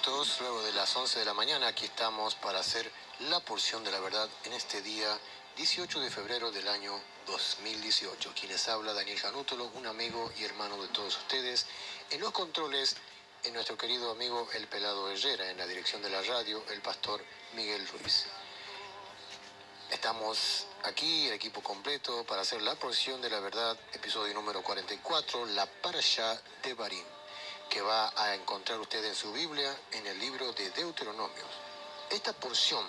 minutos, luego de las 11 de la mañana, aquí estamos para hacer la porción de la verdad en este día 18 de febrero del año 2018. Quienes habla Daniel Janútolo, un amigo y hermano de todos ustedes. En los controles, en nuestro querido amigo El Pelado Herrera, en la dirección de la radio, el pastor Miguel Ruiz. Estamos aquí, el equipo completo, para hacer la porción de la verdad, episodio número 44, la Parashá de Devarim, que va a encontrar usted en su Biblia en el libro de Deuteronomios. Esta porción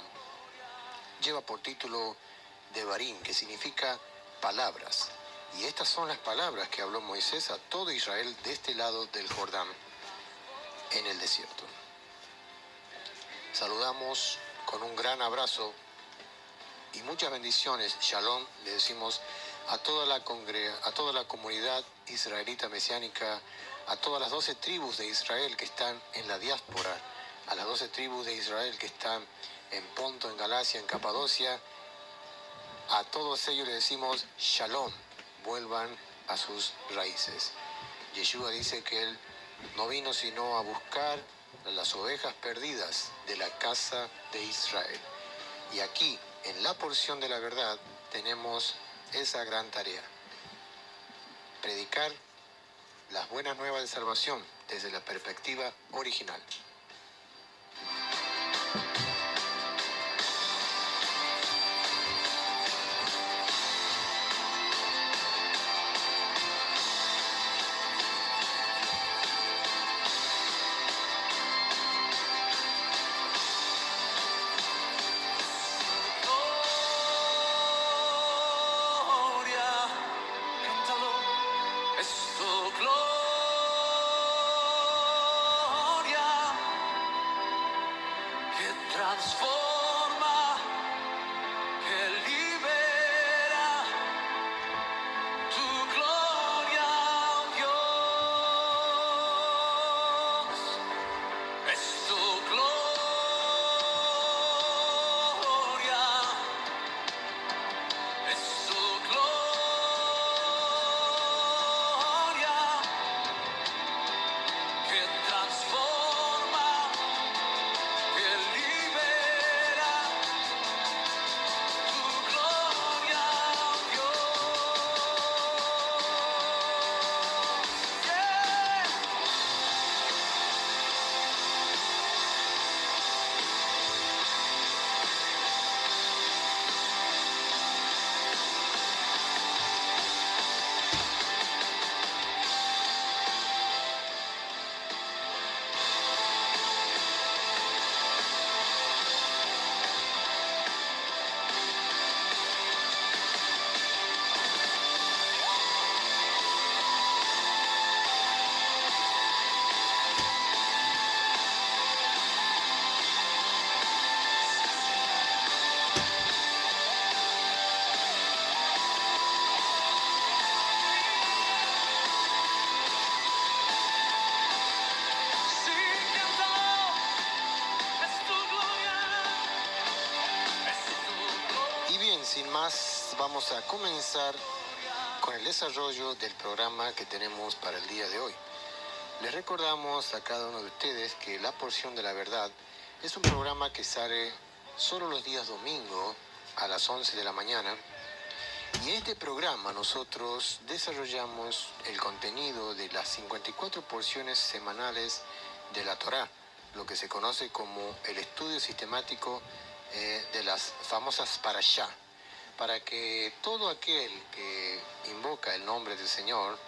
lleva por título Devarim, que significa palabras. Y estas son las palabras que habló Moisés a todo Israel de este lado del Jordán, en el desierto. Saludamos con un gran abrazo y muchas bendiciones, Shalom, le decimos a toda la comunidad israelita mesiánica, a todas las 12 tribus de Israel que están en la diáspora, a las 12 tribus de Israel que están en Ponto, en Galacia, en Capadocia. A todos ellos les decimos Shalom, vuelvan a sus raíces. Yeshua dice que él no vino sino a buscar las ovejas perdidas de la casa de Israel. Y aquí, en la porción de la verdad, tenemos esa gran tarea: predicar las buenas nuevas de salvación desde la perspectiva original. Sin más, vamos a comenzar con el desarrollo del programa que tenemos para el día de hoy. Les recordamos a cada uno de ustedes que La Porción de la Verdad es un programa que sale solo los días domingo a las 11 de la mañana. Y en este programa nosotros desarrollamos el contenido de las 54 porciones semanales de la Torá, lo que se conoce como el estudio sistemático de las famosas Parashá, para que todo aquel que invoca el nombre del Señor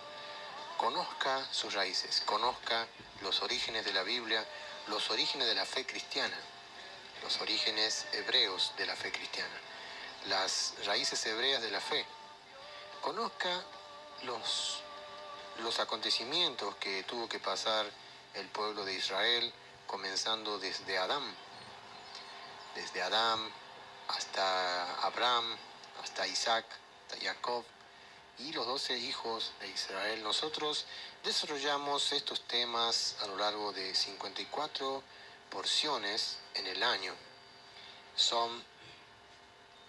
conozca sus raíces, conozca los orígenes de la Biblia, los orígenes de la fe cristiana, los orígenes hebreos de la fe cristiana, las raíces hebreas de la fe. Conozca los acontecimientos que tuvo que pasar el pueblo de Israel, comenzando desde Adán hasta Abraham, hasta Isaac, hasta Jacob y los 12 hijos de Israel. Nosotros desarrollamos estos temas a lo largo de 54 porciones en el año. Son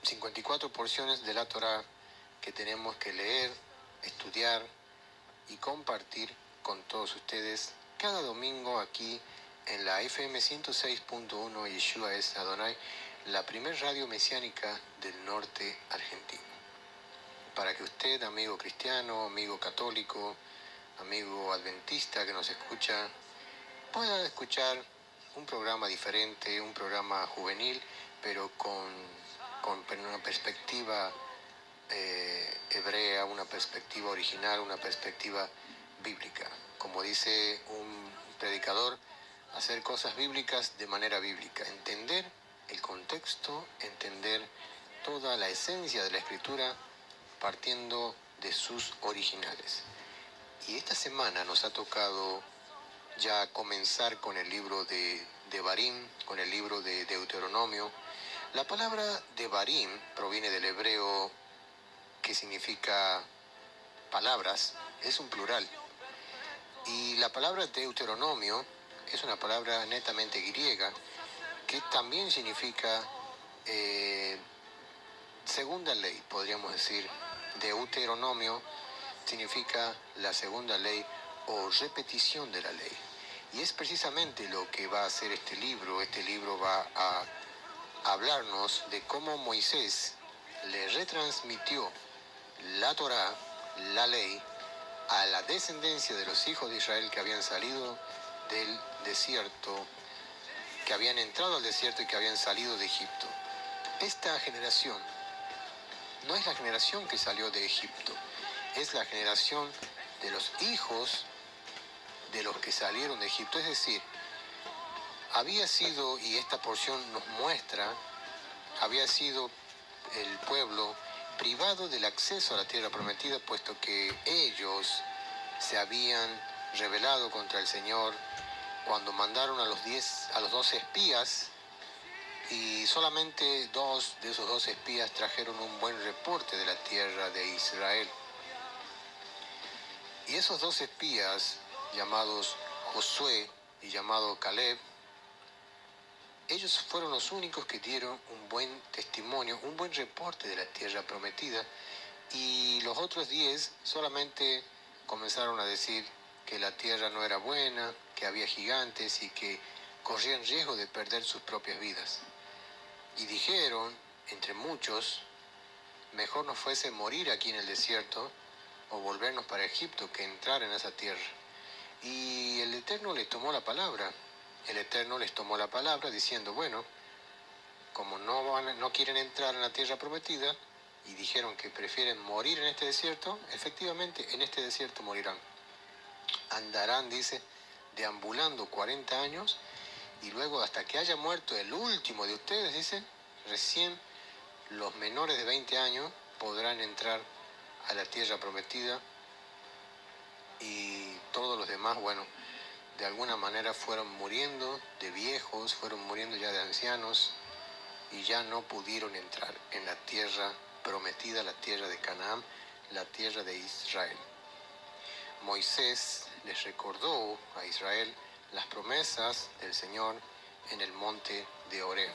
54 porciones de la Torá que tenemos que leer, estudiar y compartir con todos ustedes cada domingo aquí en la FM 106.1 Yeshua es Adonai, la primer radio mesiánica del norte argentino. Para que usted, amigo cristiano, amigo católico, amigo adventista que nos escucha, pueda escuchar un programa diferente, un programa juvenil, pero con una perspectiva hebrea, una perspectiva original, una perspectiva bíblica. Como dice un predicador, hacer cosas bíblicas de manera bíblica, entender el contexto, entender toda la esencia de la Escritura partiendo de sus originales. Y esta semana nos ha tocado ya comenzar con el libro de Devarim, con el libro de Deuteronomio. La palabra Devarim proviene del hebreo que significa palabras, es un plural. Y la palabra Deuteronomio es una palabra netamente griega que también significa segunda ley, podríamos decir. Deuteronomio significa la segunda ley o repetición de la ley. Y es precisamente lo que va a hacer este libro. Este libro va a hablarnos de cómo Moisés le retransmitió la Torá, la ley, a la descendencia de los hijos de Israel que habían salido del desierto, que habían entrado al desierto y que habían salido de Egipto. Esta generación no es la generación que salió de Egipto, es la generación de los hijos de los que salieron de Egipto. Es decir, había sido, y esta porción nos muestra, había sido el pueblo privado del acceso a la tierra prometida, puesto que ellos se habían rebelado contra el Señor cuando mandaron a los 12 espías, y solamente 2 de esos 12 espías trajeron un buen reporte de la tierra de Israel. Y esos 2 espías, llamados Josué y llamado Caleb, ellos fueron los únicos que dieron un buen testimonio, un buen reporte de la tierra prometida, y los otros 10 solamente comenzaron a decir que la tierra no era buena, que había gigantes y que corrían riesgo de perder sus propias vidas. Y dijeron, entre muchos, mejor nos fuese morir aquí en el desierto o volvernos para Egipto que entrar en esa tierra. Y el Eterno les tomó la palabra. El Eterno les tomó la palabra diciendo, bueno, como no quieren entrar en la tierra prometida y dijeron que prefieren morir en este desierto, efectivamente en este desierto morirán. Andarán, dice, deambulando 40 años y luego hasta que haya muerto el último de ustedes, dice, recién los menores de 20 años podrán entrar a la tierra prometida, y todos los demás, bueno, de alguna manera fueron muriendo de viejos, fueron muriendo ya de ancianos y ya no pudieron entrar en la tierra prometida, la tierra de Canaán, la tierra de Israel. Moisés les recordó a Israel las promesas del Señor en el monte de Horeb.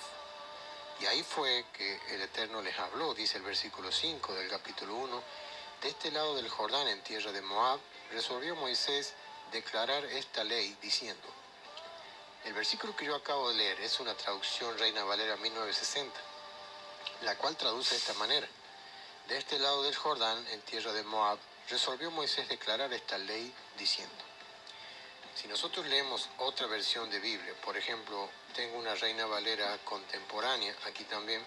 Y ahí fue que el Eterno les habló, dice el versículo 5 del capítulo 1, de este lado del Jordán, en tierra de Moab, resolvió Moisés declarar esta ley diciendo. El versículo que yo acabo de leer es una traducción Reina Valera 1960, la cual traduce de esta manera. De este lado del Jordán, en tierra de Moab, resolvió Moisés declarar esta ley diciendo. Si nosotros leemos otra versión de Biblia, por ejemplo, tengo una Reina Valera contemporánea aquí también,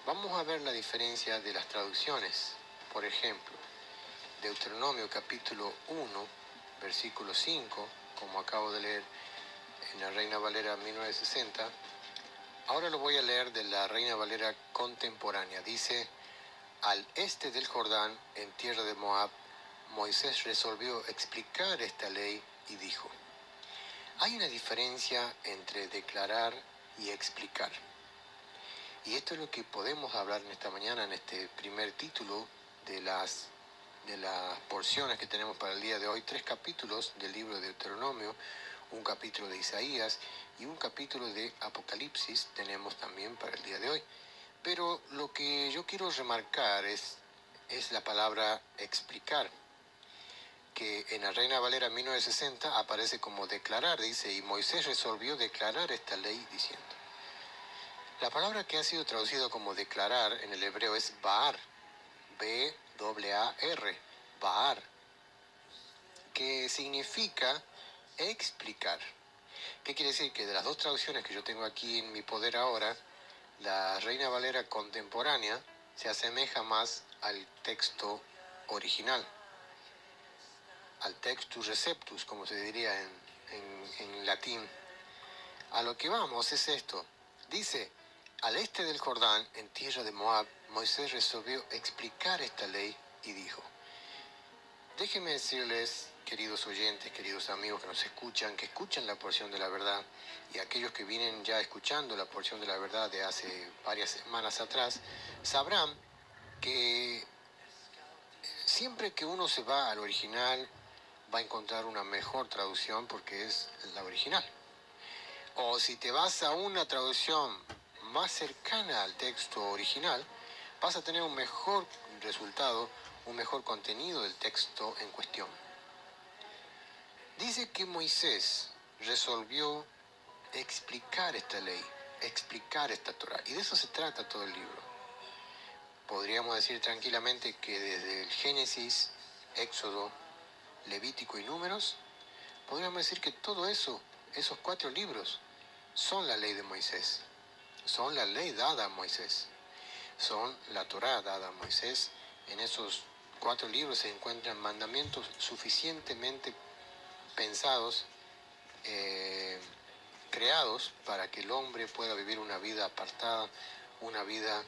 vamos a ver la diferencia de las traducciones. Por ejemplo, Deuteronomio capítulo 1, versículo 5, como acabo de leer en la Reina Valera 1960, ahora lo voy a leer de la Reina Valera contemporánea. Dice, al este del Jordán, en tierra de Moab, Moisés resolvió explicar esta ley y dijo, hay una diferencia entre declarar y explicar. Y esto es lo que podemos hablar en esta mañana, en este primer título de las porciones que tenemos para el día de hoy. 3 capítulos del libro de Deuteronomio, un capítulo de Isaías y un capítulo de Apocalipsis tenemos también para el día de hoy. Pero lo que yo quiero remarcar es la palabra explicar. que en la Reina Valera 1960 aparece como declarar, dice, y Moisés resolvió declarar esta ley diciendo. La palabra que ha sido traducida como declarar en el hebreo es Ba'ar, B-A-A-R, Ba'ar, que significa explicar. ¿Qué quiere decir? Que de las dos traducciones que yo tengo aquí en mi poder ahora, la Reina Valera contemporánea se asemeja más al texto original, al textus receptus, como se diría en latín. A lo que vamos es esto. Dice, al este del Jordán, en tierra de Moab, Moisés resolvió explicar esta ley y dijo, déjenme decirles, queridos oyentes, queridos amigos que nos escuchan, que escuchan la porción de la verdad, y aquellos que vienen ya escuchando la porción de la verdad de hace varias semanas atrás, sabrán que siempre que uno se va al original, va a encontrar una mejor traducción porque es la original. O si te vas a una traducción más cercana al texto original, vas a tener un mejor resultado, un mejor contenido del texto en cuestión. Dice que Moisés resolvió explicar esta ley, explicar esta Torá, y de eso se trata todo el libro. Podríamos decir tranquilamente que desde el Génesis, Éxodo, Levítico y Números, podríamos decir que todo eso, esos 4 libros, son la ley de Moisés, son la ley dada a Moisés, son la Torá dada a Moisés. En esos 4 libros se encuentran mandamientos suficientemente pensados, creados para que el hombre pueda vivir una vida apartada, una vida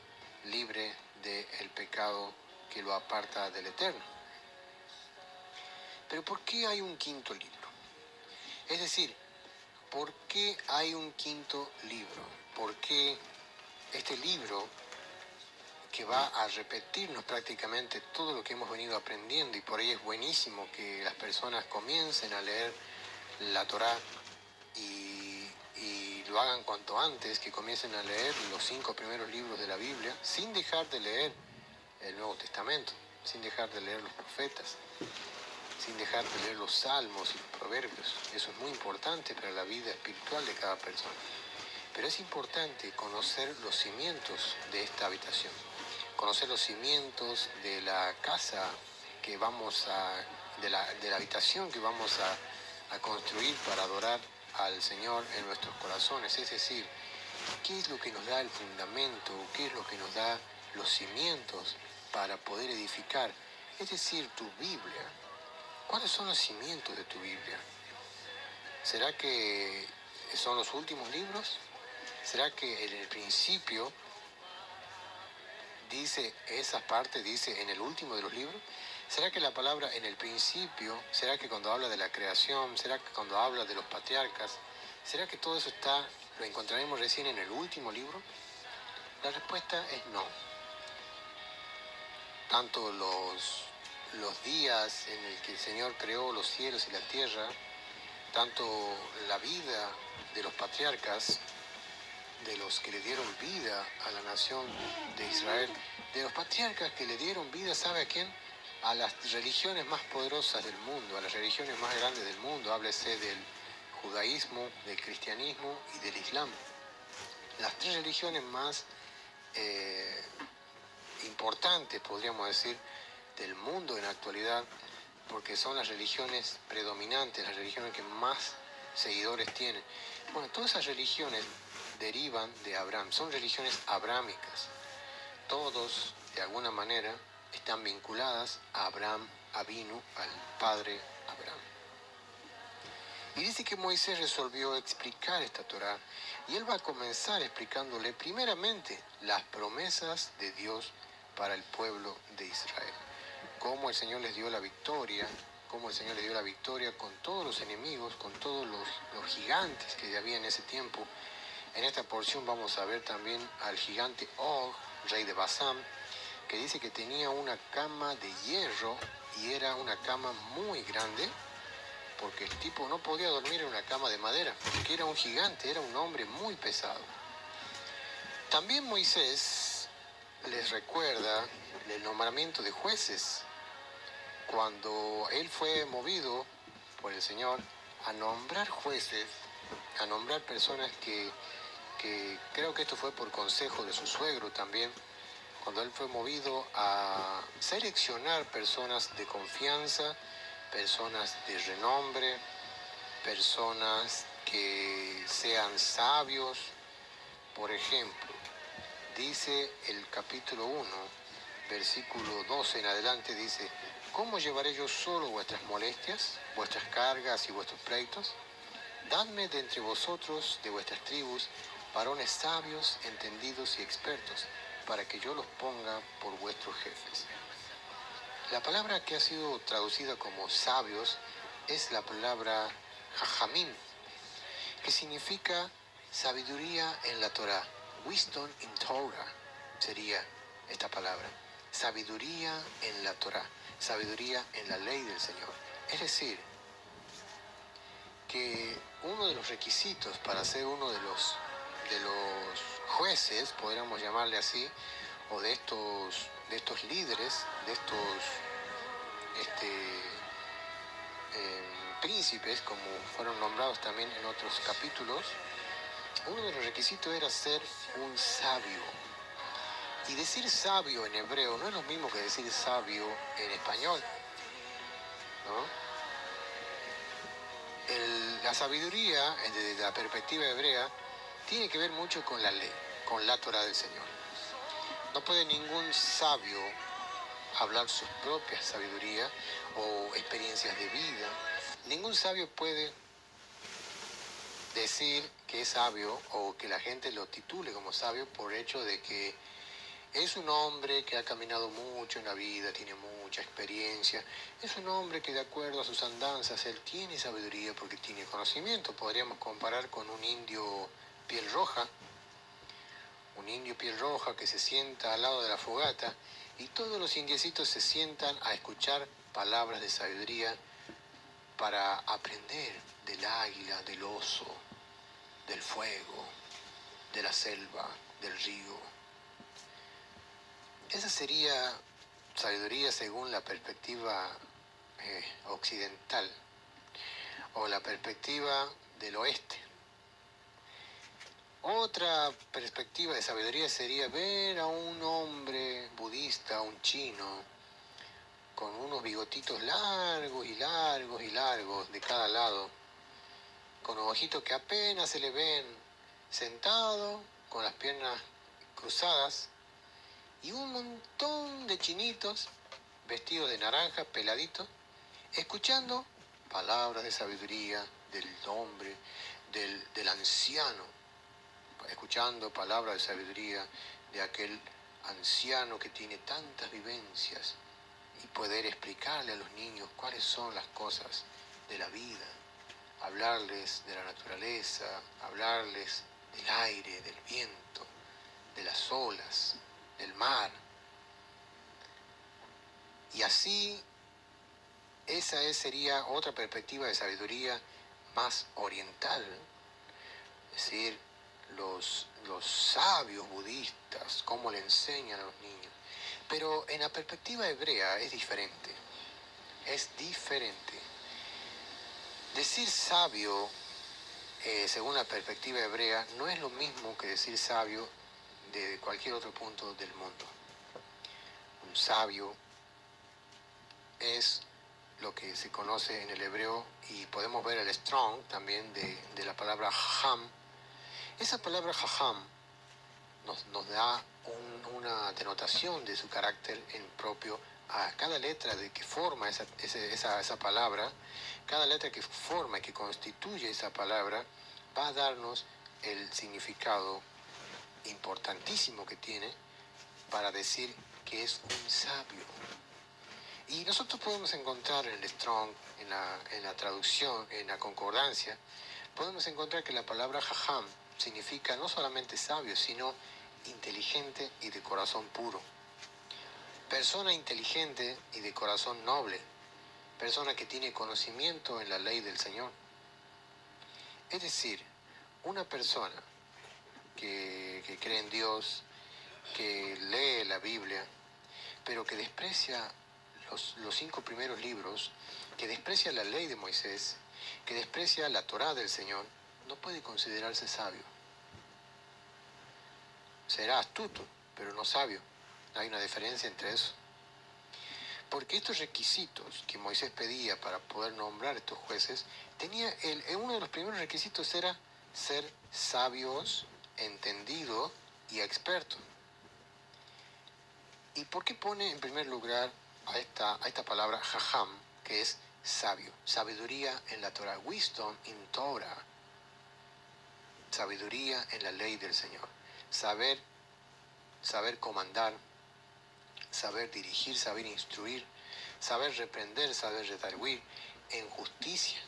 libre del pecado que lo aparta del Eterno. Pero ¿por qué hay un quinto libro? Es decir, ¿por qué hay un quinto libro? ¿Por qué este libro que va a repetirnos prácticamente todo lo que hemos venido aprendiendo? Y por ahí es buenísimo que las personas comiencen a leer la Torá y lo hagan cuanto antes, que comiencen a leer los 5 primeros libros de la Biblia, sin dejar de leer el Nuevo Testamento, sin dejar de leer los profetas, sin dejar de leer los salmos y los proverbios. Eso es muy importante para la vida espiritual de cada persona. Pero es importante conocer los cimientos de esta habitación, conocer los cimientos de la casa que vamos de la habitación que vamos a construir para adorar al Señor en nuestros corazones. Es decir, ¿qué es lo que nos da el fundamento? ¿Qué es lo que nos da los cimientos para poder edificar? Es decir, tu Biblia. ¿Cuáles son los cimientos de tu Biblia? ¿Será que son los últimos libros? ¿Será que en el principio dice, esa parte dice en el último de los libros? ¿Será que la palabra en el principio, será que cuando habla de la creación, será que cuando habla de los patriarcas, será que todo eso lo encontraremos recién en el último libro? La respuesta es no. Tanto los días en el que el Señor creó los cielos y la tierra, tanto la vida de los patriarcas, de los que le dieron vida a la nación de Israel, de los patriarcas que le dieron vida, ¿sabe a quién? A las religiones más poderosas del mundo, a las religiones más grandes del mundo, háblese del judaísmo, del cristianismo y del islam. Las 3 religiones más importantes, podríamos decir, del mundo en la actualidad, porque son las religiones predominantes, las religiones que más seguidores tienen. Bueno, todas esas religiones derivan de Abraham, son religiones abrámicas. Todos, de alguna manera, están vinculadas a Abraham, Avinu, al padre Abraham. Y dice que Moisés resolvió explicar esta Torá, y él va a comenzar explicándole primeramente las promesas de Dios para el pueblo de Israel. Cómo el Señor les dio la victoria, cómo el Señor les dio la victoria con todos los enemigos, con todos los gigantes que había en ese tiempo. En esta porción vamos a ver también al gigante Og, rey de Basán, que dice que tenía una cama de hierro y era una cama muy grande, porque el tipo no podía dormir en una cama de madera, porque era un gigante, era un hombre muy pesado. También Moisés les recuerda el nombramiento de jueces. cuando él fue movido por el Señor a nombrar jueces, a nombrar personas que creo que esto fue por consejo de su suegro también, cuando él fue movido a seleccionar personas de confianza, personas de renombre, personas que sean sabios. Por ejemplo, dice el capítulo 1, versículo 12 en adelante, dice: ¿cómo llevaré yo solo vuestras molestias, vuestras cargas y vuestros pleitos? Dadme de entre vosotros, de vuestras tribus, varones sabios, entendidos y expertos, para que yo los ponga por vuestros jefes. La palabra que ha sido traducida como sabios es la palabra jajamim, que significa sabiduría en la Torah. Wisdom in Torah sería esta palabra. Sabiduría en la Torah, sabiduría en la ley del Señor. Es decir, que uno de los requisitos para ser uno de los jueces, podríamos llamarle así, o de estos líderes, de estos príncipes, como fueron nombrados también en otros capítulos, uno de los requisitos era ser un sabio. Y decir sabio en hebreo no es lo mismo que decir sabio en español, ¿no? La sabiduría, desde la perspectiva hebrea, tiene que ver mucho con la ley, con la Torah del Señor. No puede ningún sabio hablar su propia sabiduría o experiencias de vida. Ningún sabio puede decir que es sabio o que la gente lo titule como sabio por hecho de que es un hombre que ha caminado mucho en la vida, tiene mucha experiencia. Es un hombre que de acuerdo a sus andanzas, él tiene sabiduría porque tiene conocimiento. Podríamos comparar con un indio piel roja. Un indio piel roja que se sienta al lado de la fogata y todos los indiecitos se sientan a escuchar palabras de sabiduría para aprender del águila, del oso, del fuego, de la selva, del río. Esa sería sabiduría según la perspectiva occidental o la perspectiva del oeste. Otra perspectiva de sabiduría sería ver a un hombre budista, un chino, con unos bigotitos largos y largos y largos de cada lado, con ojitos que apenas se le ven, sentado, con las piernas cruzadas, y un montón de chinitos vestidos de naranja, peladitos, escuchando palabras de sabiduría del hombre, del anciano, escuchando palabras de sabiduría de aquel anciano que tiene tantas vivencias y poder explicarle a los niños cuáles son las cosas de la vida, hablarles de la naturaleza, hablarles del aire, del viento, de las olas, del mar. Y así, esa sería otra perspectiva de sabiduría más oriental. Es decir, los sabios budistas, cómo le enseñan a los niños. Pero en la perspectiva hebrea es diferente. Es diferente. Decir sabio, según la perspectiva hebrea, no es lo mismo que decir sabio de cualquier otro punto del mundo. Un sabio es lo que se conoce en el hebreo, y podemos ver el strong también de la palabra jajam. Esa palabra jajam nos da una denotación de su carácter en propio a cada letra de que forma esa palabra. Cada letra que forma y que constituye esa palabra va a darnos el significado importantísimo que tiene para decir que es un sabio. Y nosotros podemos encontrar en el Strong, en la traducción, en la concordancia, podemos encontrar que la palabra jajam significa no solamente sabio, sino inteligente y de corazón puro. Persona inteligente y de corazón noble. Persona que tiene conocimiento en la ley del Señor. Es decir, una persona que cree en Dios, que lee la Biblia, pero que desprecia los 5 primeros libros, que desprecia la ley de Moisés, que desprecia la Torá del Señor, no puede considerarse sabio. Será astuto, pero no sabio. Hay una diferencia entre eso. Porque estos requisitos que Moisés pedía para poder nombrar estos jueces, uno de los primeros requisitos era ser sabios, entendidos y expertos. ¿Y por qué pone en primer lugar a esta palabra jajam, que es sabio? Sabiduría en la Torah, wisdom in Torah. Sabiduría en la ley del Señor. Saber comandar, saber dirigir, saber instruir, saber reprender, saber redarguir, en justicia.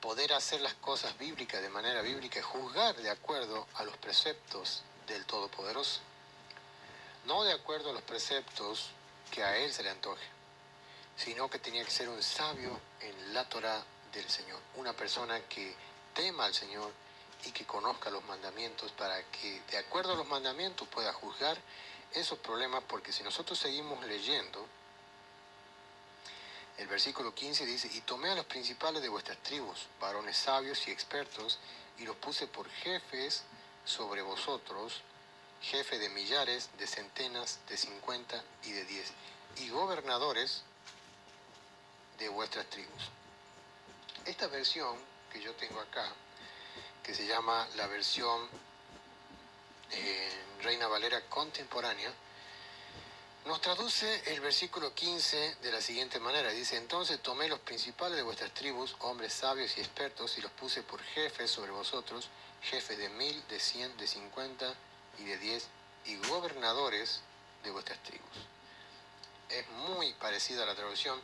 Poder hacer las cosas bíblicas de manera bíblica y juzgar de acuerdo a los preceptos del Todopoderoso. No de acuerdo a los preceptos que a él se le antoje, sino que tenía que ser un sabio en la Torá del Señor. Una persona que tema al Señor y que conozca los mandamientos para que de acuerdo a los mandamientos pueda juzgar esos problemas, porque si nosotros seguimos leyendo, el versículo 15 dice: y tomé a los principales de vuestras tribus, varones sabios y expertos, y los puse por jefes sobre vosotros, jefe de millares, de centenas, de 50 y de 10, y gobernadores de vuestras tribus. Esta versión que yo tengo acá, que se llama la versión Reina Valera contemporánea, nos traduce el versículo 15 de la siguiente manera. Dice: entonces tomé los principales de vuestras tribus, hombres sabios y expertos, y los puse por jefes sobre vosotros, jefes de 1000, de 100, de 50 y de 10, y gobernadores de vuestras tribus. Es muy parecida a la traducción,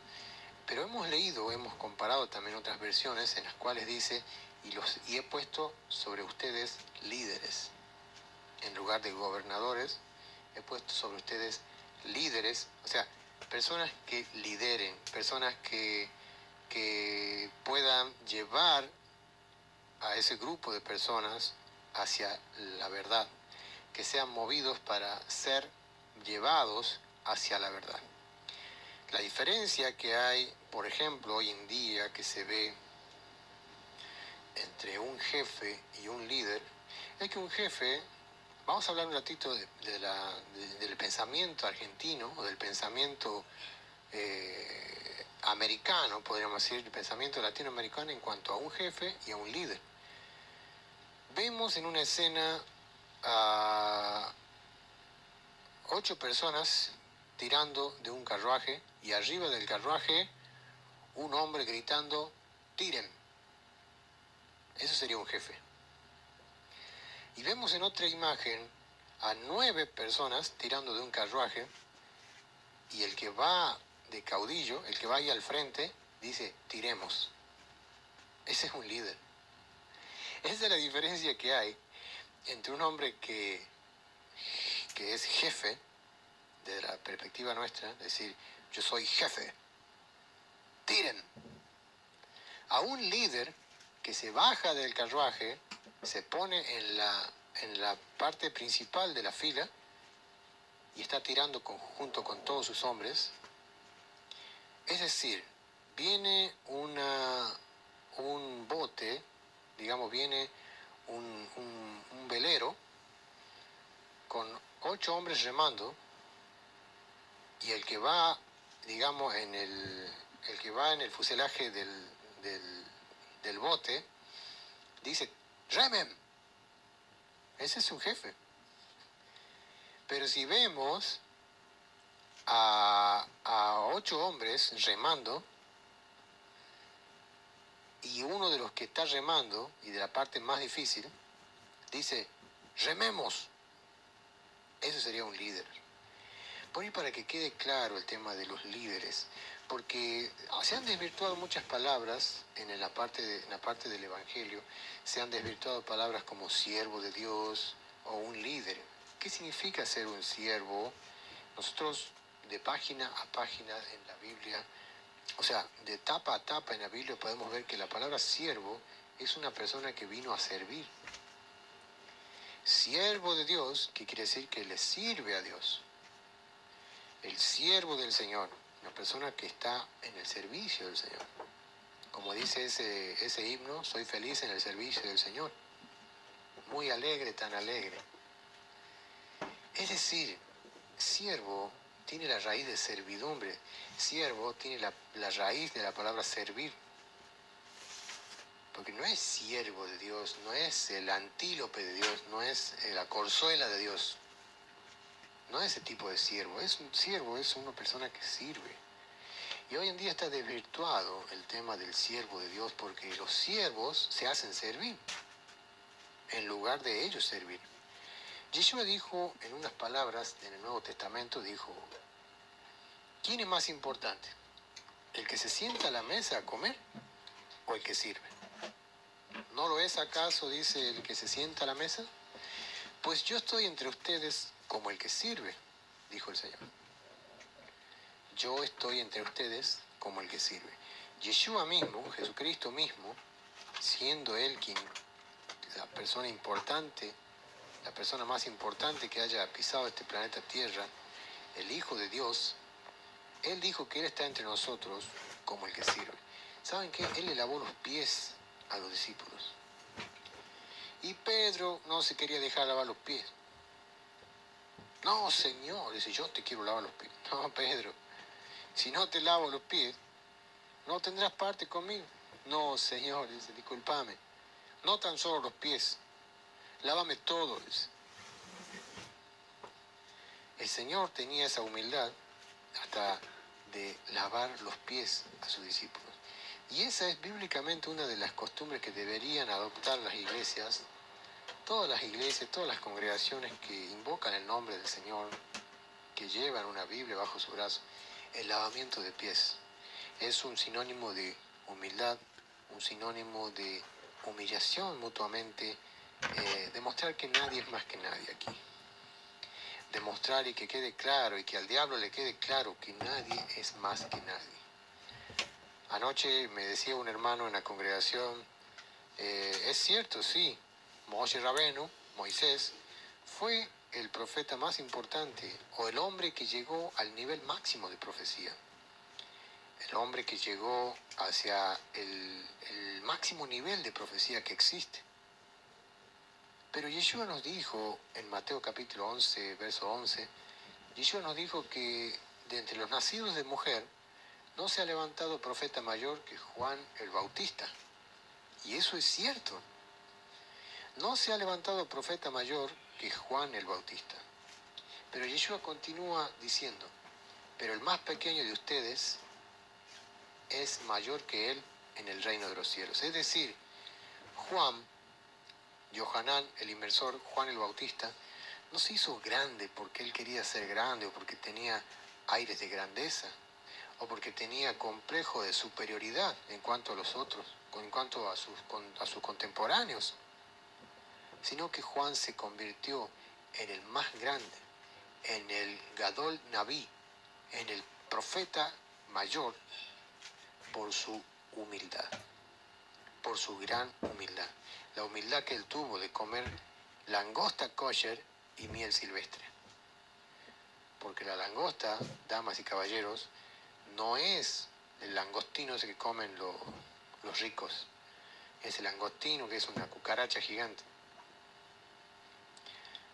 pero hemos comparado también otras versiones en las cuales dice: y he puesto sobre ustedes líderes. En lugar de gobernadores, he puesto sobre ustedes líderes, o sea, personas que lideren, personas que puedan llevar a ese grupo de personas hacia la verdad, que sean movidos para ser llevados hacia la verdad. La diferencia que hay, por ejemplo, hoy en día que se ve entre un jefe y un líder, es que un jefe, vamos a hablar un ratito del pensamiento argentino o del pensamiento americano, podríamos decir, el pensamiento latinoamericano en cuanto a un jefe y a un líder. Vemos en una escena a 8 personas tirando de un carruaje y arriba del carruaje un hombre gritando: tiren. Eso sería un jefe. Y vemos en otra imagen a 9 personas tirando de un carruaje y el que va de caudillo, el que va ahí al frente, dice: tiremos. Ese es un líder. Esa es la diferencia que hay entre un hombre que es jefe, desde la perspectiva nuestra, es decir, yo soy jefe, tiren, a un líder que se baja del carruaje, se pone en la parte principal de la fila y está tirando junto con todos sus hombres. Es decir, viene un bote, digamos, viene un velero con 8 hombres remando, y el que va, digamos, el que va en el fuselaje del bote dice: remen. Ese es un jefe. Pero si vemos a 8 hombres remando, y uno de los que está remando, y de la parte más difícil, dice: rememos. Eso sería un líder. Por ahí, para que quede claro el tema de los líderes, porque se han desvirtuado muchas palabras en la parte del Evangelio, se han desvirtuado palabras como siervo de Dios o un líder. ¿Qué significa ser un siervo? Nosotros, de página a página en la Biblia, o sea, de tapa a tapa en la Biblia, podemos ver que la palabra siervo es una persona que vino a servir. Siervo de Dios, que quiere decir que le sirve a Dios. El siervo del Señor, una persona que está en el servicio del Señor. Como dice ese himno, soy feliz en el servicio del Señor. Muy alegre, tan alegre. Es decir, siervo tiene la raíz de servidumbre. Siervo tiene la raíz de la palabra servir. Porque no es siervo de Dios, no es el antílope de Dios, no es la corzuela de Dios. No es ese tipo de siervo. Un siervo es una persona que sirve. Y hoy en día está desvirtuado el tema del siervo de Dios porque los siervos se hacen servir en lugar de ellos servir. Yeshua dijo en unas palabras en el Nuevo Testamento, dijo, ¿quién es más importante? ¿El que se sienta a la mesa a comer o el que sirve? ¿No lo es acaso, dice, el que se sienta a la mesa? Pues yo estoy entre ustedes como el que sirve, dijo el Señor. Yo estoy entre ustedes como el que sirve. Yeshua mismo, Jesucristo mismo, siendo Él la persona importante, la persona más importante que haya pisado este planeta Tierra, el Hijo de Dios, Él dijo que Él está entre nosotros como el que sirve. ¿Saben qué? Él le lavó los pies a los discípulos. Y Pedro no se quería dejar lavar los pies. No, Señor, dice, yo te quiero lavar los pies. No, Pedro, si no te lavo los pies, no tendrás parte conmigo. No, Señor, dice, discúlpame. No tan solo los pies, lávame todo, dice. El Señor tenía esa humildad hasta de lavar los pies a sus discípulos. Y esa es bíblicamente una de las costumbres que deberían adoptar las iglesias, todas las congregaciones que invocan el nombre del Señor, que llevan una Biblia bajo su brazo. El lavamiento de pies es un sinónimo de humildad, un sinónimo de humillación mutuamente, demostrar que nadie es más que nadie aquí. Demostrar y que quede claro, y que al diablo le quede claro que nadie es más que nadie. Anoche me decía un hermano en la congregación, es cierto, sí, Moshe Rabenu, Moisés, fue el profeta más importante, o el hombre que llegó al nivel máximo de profecía. El hombre que llegó hacia el máximo nivel de profecía que existe. Pero Yeshua nos dijo, en Mateo capítulo 11, verso 11, Yeshua nos dijo que de entre los nacidos de mujer no se ha levantado profeta mayor que Juan el Bautista. Y eso es cierto. No se ha levantado profeta mayor que Juan el Bautista. Pero Yeshua continúa diciendo, pero el más pequeño de ustedes es mayor que él en el reino de los cielos. Es decir, Juan, Yohanan, el inmersor, Juan el Bautista, no se hizo grande porque él quería ser grande o porque tenía aires de grandeza o porque tenía complejo de superioridad en cuanto a los otros, en cuanto a sus contemporáneos, sino que Juan se convirtió en el más grande, en el Gadol Naví, en el profeta mayor, por su humildad, por su gran humildad. La humildad que él tuvo de comer langosta kosher y miel silvestre. Porque la langosta, damas y caballeros, no es el langostino ese que comen los ricos. Es el langostino que es una cucaracha gigante.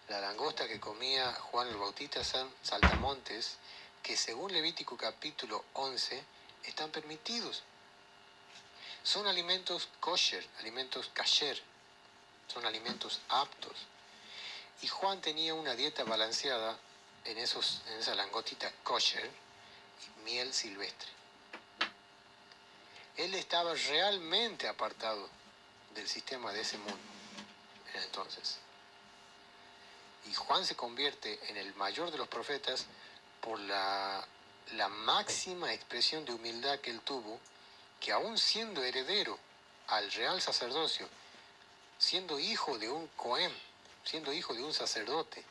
La langosta que comía Juan el Bautista son saltamontes que según Levítico capítulo 11 están permitidos. Son alimentos kosher, alimentos kasher, son alimentos aptos. Y Juan tenía una dieta balanceada en esa langostita kosher y miel silvestre. Él estaba realmente apartado del sistema de ese mundo en entonces. Y Juan se convierte en el mayor de los profetas por la máxima expresión de humildad que él tuvo, que aún siendo heredero al real sacerdocio, siendo hijo de un Cohen, siendo hijo de un sacerdote,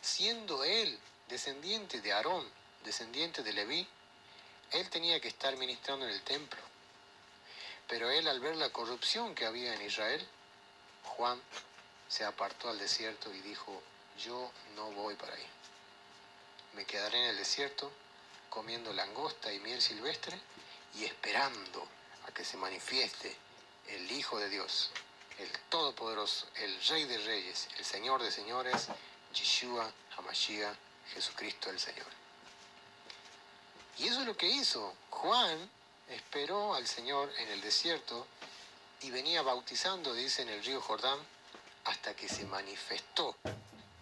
siendo él descendiente de Aarón, descendiente de Leví, él tenía que estar ministrando en el templo. Pero él, al ver la corrupción que había en Israel, Juan se apartó al desierto y dijo, yo no voy para ahí. me quedaré en el desierto comiendo langosta y miel silvestre y esperando a que se manifieste el Hijo de Dios, el Todopoderoso, el Rey de Reyes, el Señor de Señores, Yeshua HaMashiach, Jesucristo el Señor. Y eso es lo que hizo. Juan esperó al Señor en el desierto y venía bautizando, dice, en el río Jordán, hasta que se manifestó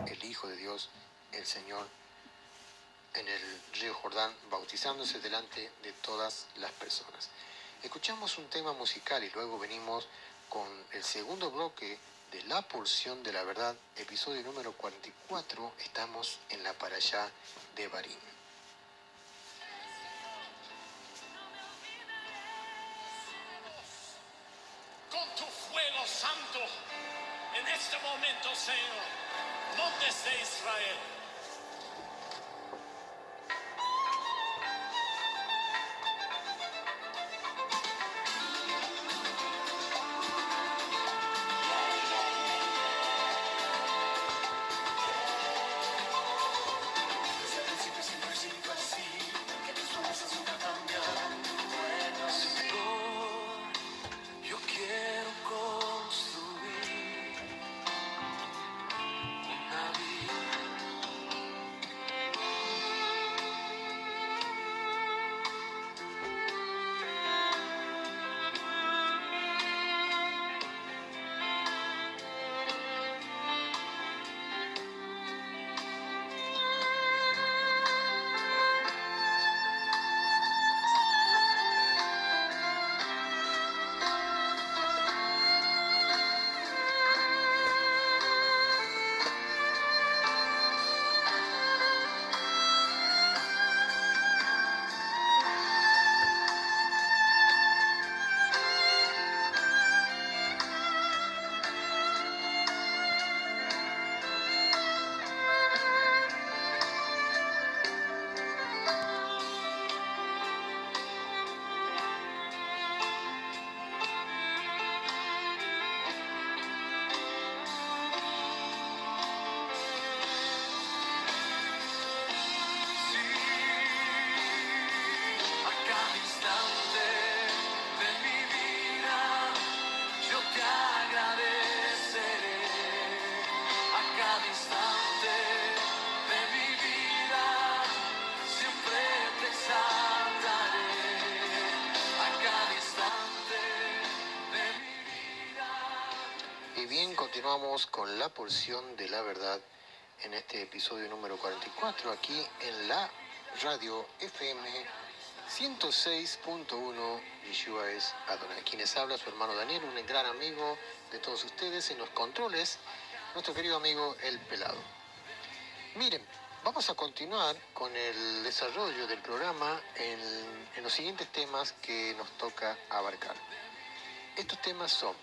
el Hijo de Dios, el Señor, en el río Jordán, bautizándose delante de todas las personas. Escuchamos un tema musical y luego venimos con el segundo bloque de La Porción de la Verdad, episodio número 44. Estamos en la Parashá de Barim. Con tu fuego santo, en este momento, Señor, montes de Israel. Y bien, continuamos con La Porción de la Verdad en este episodio número 44, aquí en la radio FM 106.1, Yeshua es Adonai. Quienes habla su hermano Daniel, un gran amigo de todos ustedes en los controles, nuestro querido amigo El Pelado. Miren, vamos a continuar con el desarrollo del programa en los siguientes temas que nos toca abarcar. Estos temas son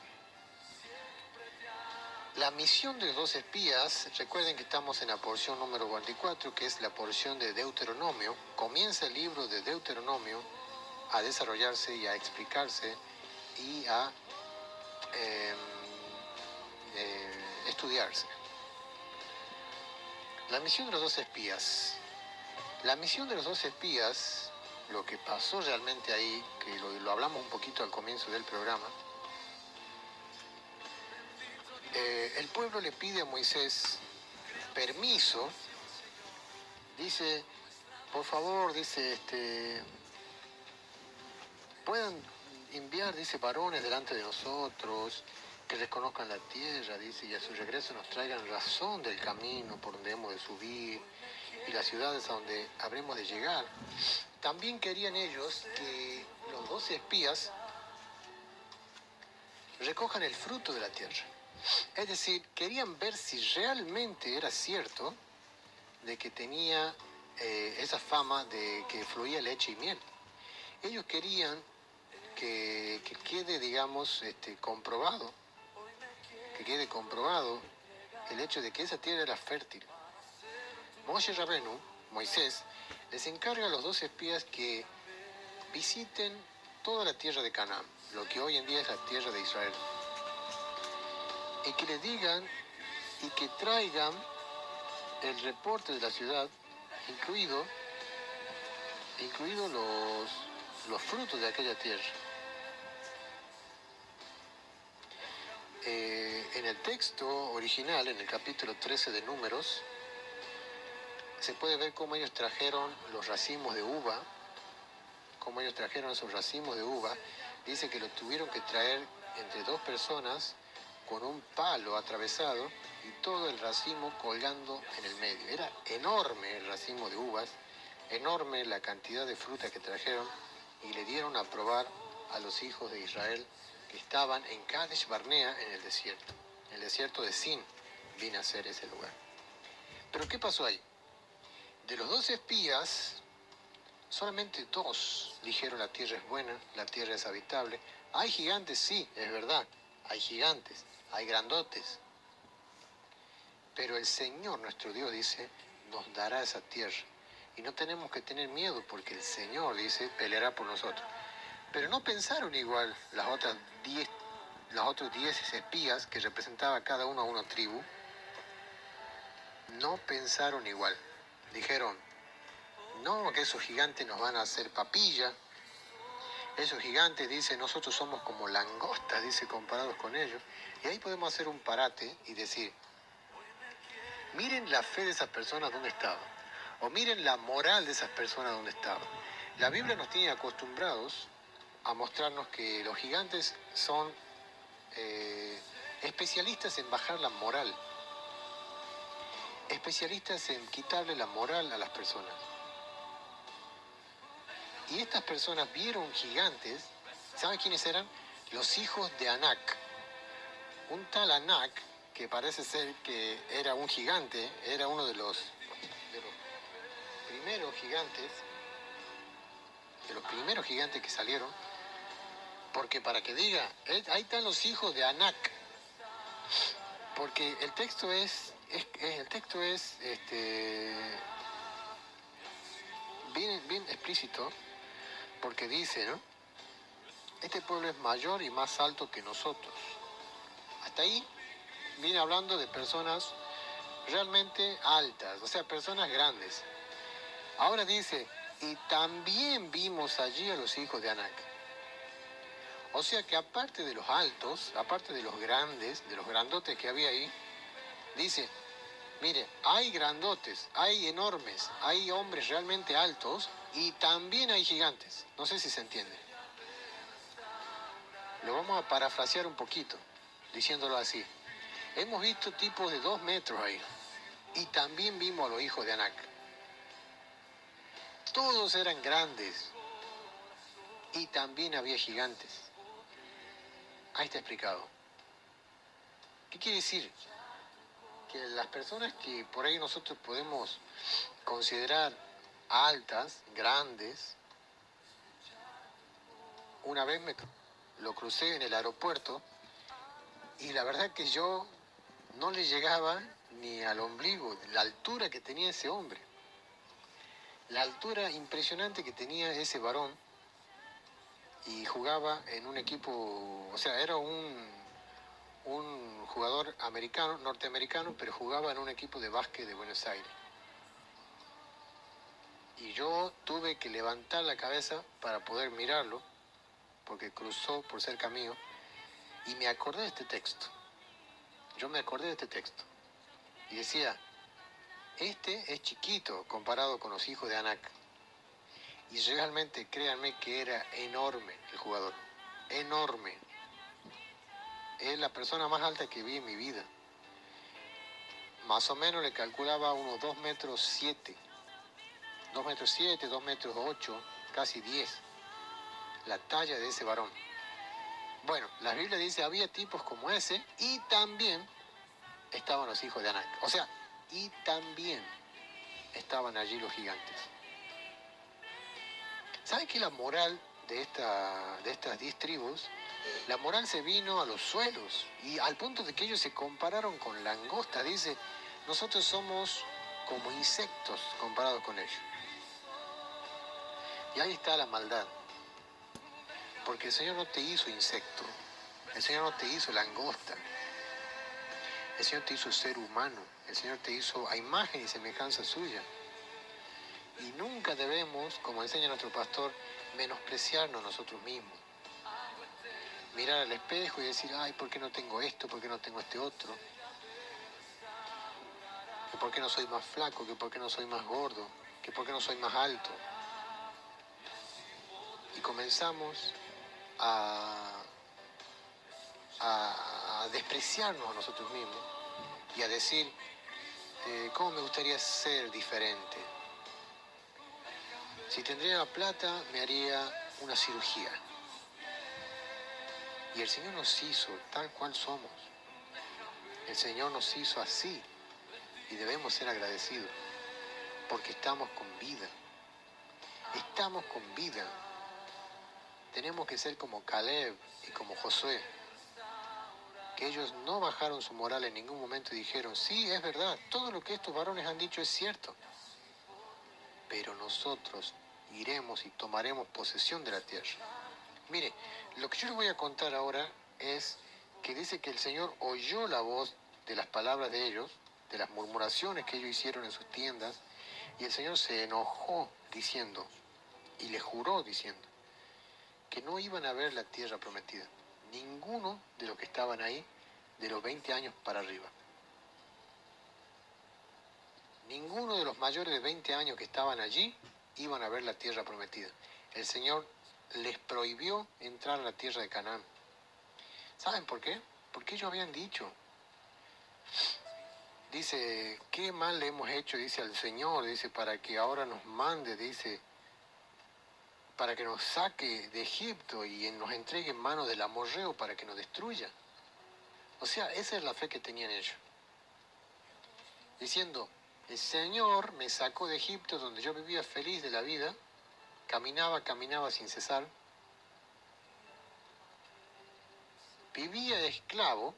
la misión de los 12 espías. Recuerden que estamos en la porción número 44, que es la porción de Deuteronomio. Comienza el libro de Deuteronomio a desarrollarse y a explicarse y a estudiarse. La misión de los 12 espías. La misión de los 12 espías, lo que pasó realmente ahí, que lo hablamos un poquito al comienzo del programa, el pueblo le pide a Moisés permiso, dice, por favor, dice, puedan enviar, dice, varones delante de nosotros, que reconozcan la tierra, dice, y a su regreso nos traigan razón del camino por donde hemos de subir y las ciudades a donde habremos de llegar. También querían ellos que los 12 espías recojan el fruto de la tierra. Es decir, querían ver si realmente era cierto de que tenía esa fama de que fluía leche y miel. Ellos querían que quede, digamos, comprobado el hecho de que esa tierra era fértil. Moshe Rabenu, Moisés, les encarga a los 12 espías que visiten toda la tierra de Canaán, lo que hoy en día es la tierra de Israel, y que les digan y que traigan el reporte de la ciudad incluido los frutos de aquella tierra. En el texto original, en el capítulo 13 de Números, se puede ver cómo ellos trajeron los racimos de uva, cómo ellos trajeron esos racimos de uva. Dice que lo tuvieron que traer entre dos personas con un palo atravesado y todo el racimo colgando en el medio. Era enorme el racimo de uvas, enorme la cantidad de fruta que trajeron y le dieron a probar a los hijos de Israel que estaban en Kadesh Barnea, en el desierto de Sin, vino a ser ese lugar. Pero ¿qué pasó ahí? De los 12 espías, solamente 2 dijeron la tierra es buena, la tierra es habitable. Hay gigantes, sí, es verdad, hay gigantes, hay grandotes. Pero el Señor, nuestro Dios, dice, nos dará esa tierra. Y no tenemos que tener miedo porque el Señor, dice, peleará por nosotros. Pero no pensaron igual los otros 10 espías que representaba cada uno a una tribu. No pensaron igual. Dijeron, no, que esos gigantes nos van a hacer papilla. Esos gigantes, dice, nosotros somos como langostas, dice, comparados con ellos. Y ahí podemos hacer un parate y decir, miren la fe de esas personas donde estaban. O miren la moral de esas personas donde estaban. La Biblia nos tiene acostumbrados a mostrarnos que los gigantes son especialistas en bajar la moral. Especialistas en quitarle la moral a las personas. Y estas personas vieron gigantes. ¿Saben quiénes eran? Los hijos de Anak. Un tal Anak, que parece ser que era un gigante, era uno de los primeros gigantes que salieron, porque para que diga, ahí están los hijos de Anak, porque el texto es bien explícito, porque dice, ¿no? Este pueblo es mayor y más alto que nosotros. Hasta ahí viene hablando de personas realmente altas, o sea, personas grandes. Ahora dice, y también vimos allí a los hijos de Anak. O sea que aparte de los altos, aparte de los grandes, de los grandotes que había ahí, dice, mire, hay grandotes, hay enormes, hay hombres realmente altos y también hay gigantes. No sé si se entiende. Lo vamos a parafrasear un poquito, diciéndolo así. Hemos visto tipos de 2 metros ahí y también vimos a los hijos de Anak. Todos eran grandes y también había gigantes. Ahí está explicado. ¿Qué quiere decir? Que las personas que por ahí nosotros podemos considerar altas, grandes, una vez lo crucé en el aeropuerto y la verdad que yo no le llegaba ni al ombligo, la altura que tenía ese hombre. La altura impresionante que tenía ese varón y jugaba en un equipo, o sea, era un jugador norteamericano, pero jugaba en un equipo de básquet de Buenos Aires. Y yo tuve que levantar la cabeza para poder mirarlo, porque cruzó por cerca mío, y me acordé de este texto. Yo me acordé de este texto. Y decía, este es chiquito comparado con los hijos de Anak. Y realmente créanme que era enorme el jugador. Enorme. Es la persona más alta que vi en mi vida. Más o menos le calculaba unos 2 metros 7. 2 metros 7, 2 metros 8, casi 10. La talla de ese varón. Bueno, la Biblia dice, había tipos como ese y también estaban los hijos de Anak. O sea, y también estaban allí los gigantes. ¿Saben que la moral de estas 10 tribus, la moral se vino a los suelos y al punto de que ellos se compararon con langosta? Dice, nosotros somos como insectos comparados con ellos. Y ahí está la maldad. Porque el Señor no te hizo insecto, el Señor no te hizo langosta, el Señor te hizo ser humano, el Señor te hizo a imagen y semejanza suya. Y nunca debemos, como enseña nuestro pastor, menospreciarnos nosotros mismos. Mirar al espejo y decir, ay, ¿por qué no tengo esto? ¿Por qué no tengo este otro? ¿Que por qué no soy más flaco? ¿Que por qué no soy más gordo? ¿Que por qué no soy más alto? Y comenzamos a despreciarnos a nosotros mismos y a decir, ¿cómo me gustaría ser diferente? Si tendría la plata, me haría una cirugía. Y el Señor nos hizo tal cual somos. El Señor nos hizo así y debemos ser agradecidos porque estamos con vida. Estamos con vida. Tenemos que ser como Caleb y como Josué, que ellos no bajaron su moral en ningún momento y dijeron, sí, es verdad, todo lo que estos varones han dicho es cierto, pero nosotros iremos y tomaremos posesión de la tierra. Mire, lo que yo les voy a contar ahora es que dice que el Señor oyó la voz de las palabras de ellos, de las murmuraciones que ellos hicieron en sus tiendas, y el Señor se enojó diciendo, y le juró diciendo, que no iban a ver la tierra prometida. Ninguno de los que estaban ahí, de los 20 años para arriba. Ninguno de los mayores de 20 años que estaban allí iban a ver la tierra prometida. El Señor les prohibió entrar a la tierra de Canaán. ¿Saben por qué? Porque ellos habían dicho. Dice, qué mal le hemos hecho, dice al Señor, dice, para que ahora nos mande, dice, para que nos saque de Egipto y nos entregue en manos del amorreo para que nos destruya. O sea, esa es la fe que tenían ellos. Diciendo, el Señor me sacó de Egipto donde yo vivía feliz de la vida, caminaba sin cesar, vivía de esclavo,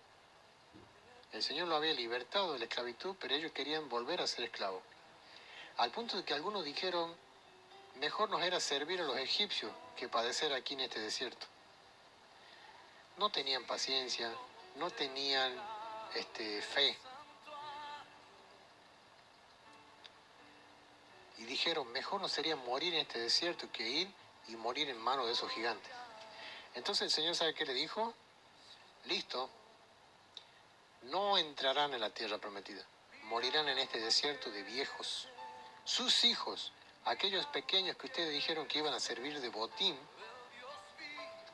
el Señor lo había libertado de la esclavitud, pero ellos querían volver a ser esclavos. Al punto de que algunos dijeron, mejor nos era servir a los egipcios que padecer aquí en este desierto. No tenían paciencia, no tenían fe. Y dijeron, mejor nos sería morir en este desierto que ir y morir en manos de esos gigantes. Entonces el Señor, ¿sabe qué le dijo? Listo, no entrarán en la tierra prometida, morirán en este desierto de viejos. Sus hijos, aquellos pequeños que ustedes dijeron que iban a servir de botín,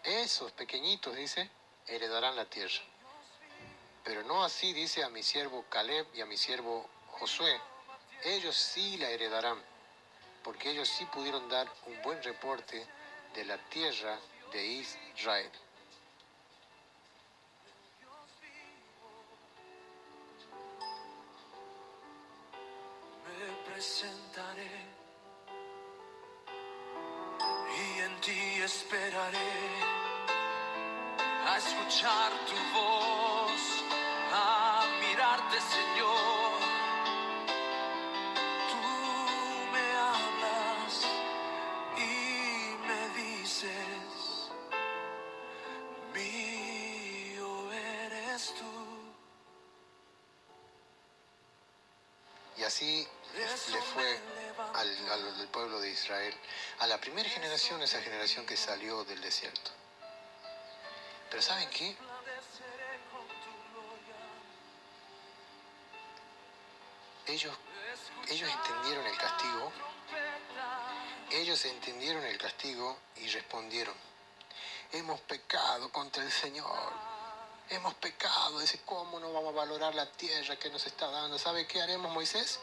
esos pequeñitos, dice, heredarán la tierra. Pero no así, dice, a mi siervo Caleb y a mi siervo Josué. Ellos sí la heredarán, porque ellos sí pudieron dar un buen reporte de la tierra de Israel. Me presentaré y en ti esperaré a escuchar tu voz, a mirarte, Señor. Tú me hablas y me dices, mío eres tú. Y así le fue al pueblo de Israel, a la primera generación, esa generación que salió del desierto. Pero ¿saben qué? Ellos entendieron el castigo, y respondieron, hemos pecado contra el Señor, hemos pecado, dice, ¿cómo no vamos a valorar la tierra que nos está dando? ¿Sabe qué haremos, Moisés?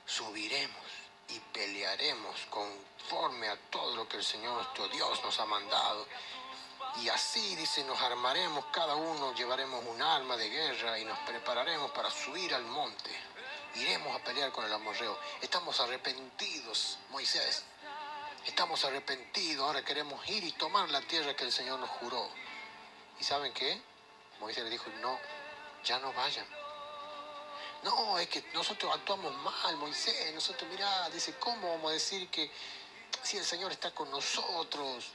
Subiremos y pelearemos conforme a todo lo que el Señor nuestro Dios nos ha mandado. Y así, dice, nos armaremos, cada uno llevaremos un arma de guerra y nos prepararemos para subir al monte. Iremos a pelear con el amorreo. Estamos arrepentidos, Moisés. Estamos arrepentidos, ahora queremos ir y tomar la tierra que el Señor nos juró. ¿Y saben qué? Moisés le dijo, no, ya no vayan. No, es que nosotros actuamos mal, Moisés. Nosotros, mirá, dice, ¿cómo vamos a decir que si el Señor está con nosotros?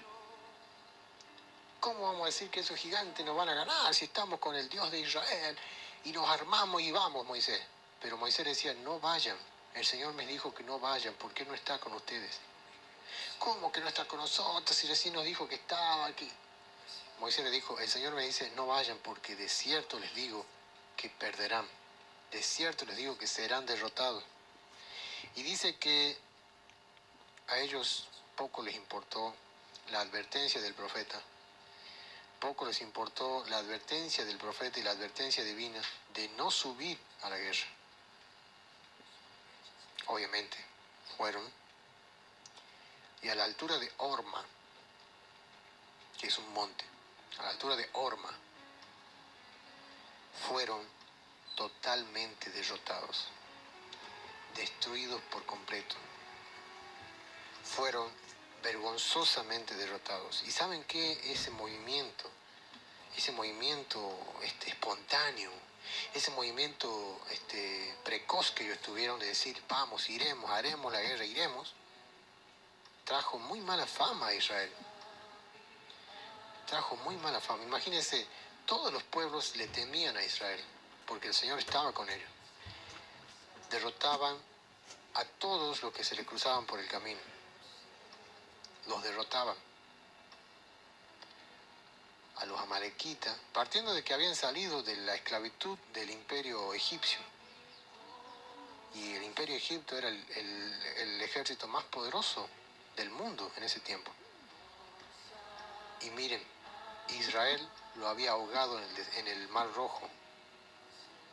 ¿Cómo vamos a decir que esos gigantes nos van a ganar si estamos con el Dios de Israel? Y nos armamos y vamos, Moisés. Pero Moisés decía, no vayan. el Señor me dijo que no vayan, ¿por qué no está con ustedes? ¿Cómo que no está con nosotros? Si recién nos dijo que estaba aquí. Moisés le dijo, el Señor me dice, no vayan porque de cierto les digo que perderán. De cierto les digo que serán derrotados. Y dice que a ellos poco les importó la advertencia del profeta. Poco les importó la advertencia del profeta y la advertencia divina de no subir a la guerra. Obviamente, fueron. Y a la altura de Horma, que es un monte, a la altura de Horma, fueron totalmente derrotados, destruidos por completo. Fueron vergonzosamente derrotados. ¿Y saben qué? Ese movimiento espontáneo, ese movimiento precoz que ellos tuvieron de decir, vamos, iremos, haremos la guerra, iremos, trajo muy mala fama a Israel. Trajo muy mala fama. Imagínense, todos los pueblos le temían a Israel, porque el Señor estaba con ellos. Derrotaban a todos los que se le cruzaban por el camino. Los derrotaban. A los amalequitas, partiendo de que habían salido de la esclavitud del imperio egipcio. Y el imperio egipcio era el ejército más poderoso del mundo en ese tiempo. Y miren, Israel lo había ahogado en el Mar Rojo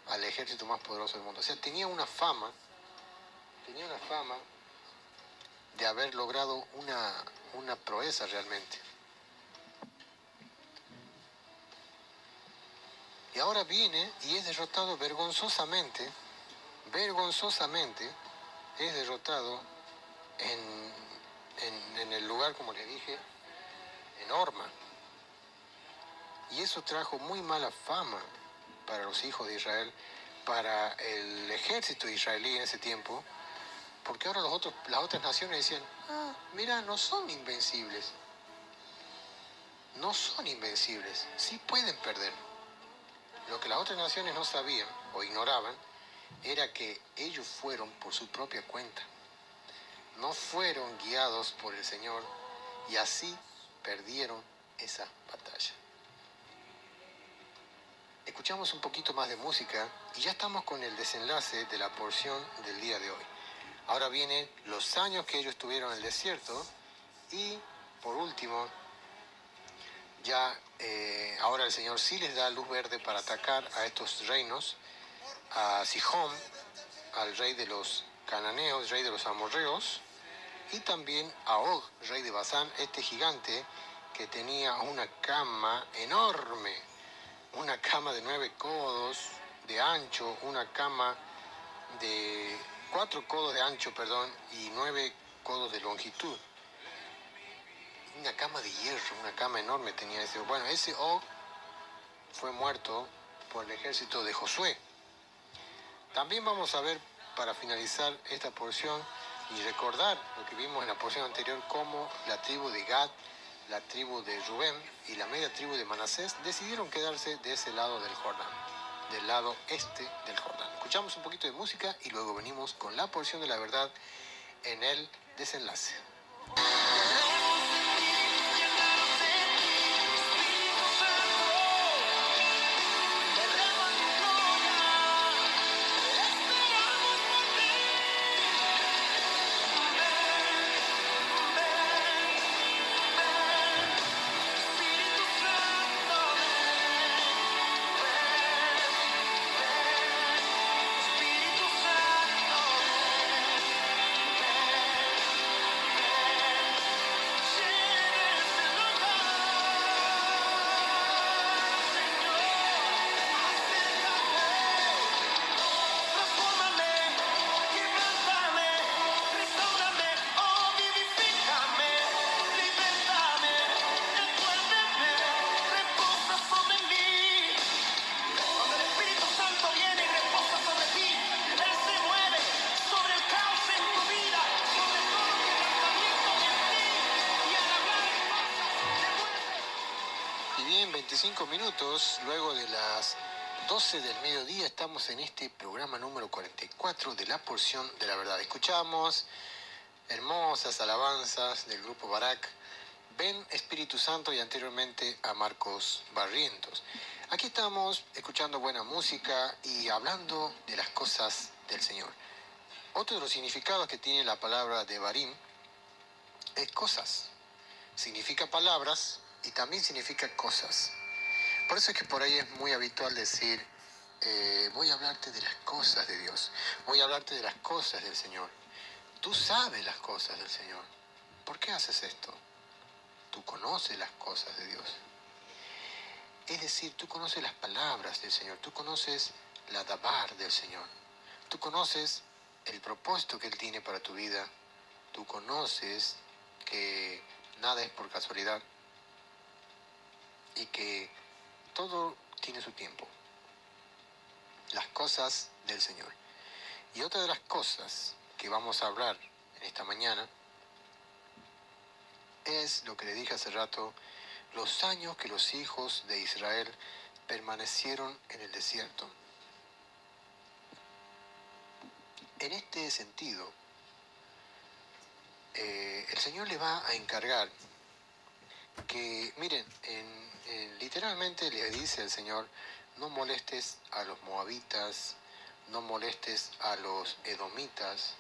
al ejército más poderoso del mundo. O sea, tenía una fama de haber logrado una proeza realmente. Y ahora viene y es derrotado vergonzosamente, es derrotado en el lugar, como les dije, en Horma. Y eso trajo muy mala fama para los hijos de Israel, para el ejército israelí en ese tiempo, porque ahora las otras naciones decían, mira, no son invencibles, sí pueden perder. Lo que las otras naciones no sabían o ignoraban era que ellos fueron por su propia cuenta, no fueron guiados por el Señor y así perdieron esa batalla. Escuchamos un poquito más de música y ya estamos con el desenlace de la porción del día de hoy. Ahora vienen los años que ellos tuvieron en el desierto y, por último, ya ahora el Señor sí les da luz verde para atacar a estos reinos, a Sihón, al rey de los cananeos, rey de los amorreos, y también a Og, rey de Basán, este gigante que tenía una cama enorme, una cama de 9 codos de ancho, una cama de 4 codos de ancho, y 9 codos de longitud. Una cama de hierro, una cama enorme tenía ese. Bueno, ese Og fue muerto por el ejército de Josué. También vamos a ver, para finalizar esta porción y recordar lo que vimos en la porción anterior, cómo la tribu de Gad, la tribu de Rubén y la media tribu de Manasés decidieron quedarse de ese lado del Jordán, del lado este del Jordán. Escuchamos un poquito de música y luego venimos con la porción de la verdad en el desenlace. Y bien, 25 minutos luego de las 12 del mediodía, estamos en este programa número 44 de la porción de la verdad. Escuchamos hermosas alabanzas del grupo Barak, Ven Espíritu Santo, y anteriormente a Marcos Barrientos. Aquí estamos escuchando buena música y hablando de las cosas del Señor. Otro de los significados que tiene la palabra Devarim es cosas. Significa palabras y también significa cosas. Por eso es que por ahí es muy habitual decir, voy a hablarte de las cosas de Dios, voy a hablarte de las cosas del Señor. Tú sabes las cosas del Señor. ¿Por qué haces esto? Tú conoces las cosas de Dios. Es decir, tú conoces las palabras del Señor, tú conoces la dabar del Señor, tú conoces el propósito que Él tiene para tu vida, tú conoces que nada es por casualidad y que todo tiene su tiempo. Las cosas del Señor. Y otra de las cosas que vamos a hablar en esta mañana es lo que le dije hace rato, los años que los hijos de Israel permanecieron en el desierto. En este sentido, el Señor le va a encargar que, miren, literalmente le dice el Señor, no molestes a los moabitas, no molestes a los edomitas,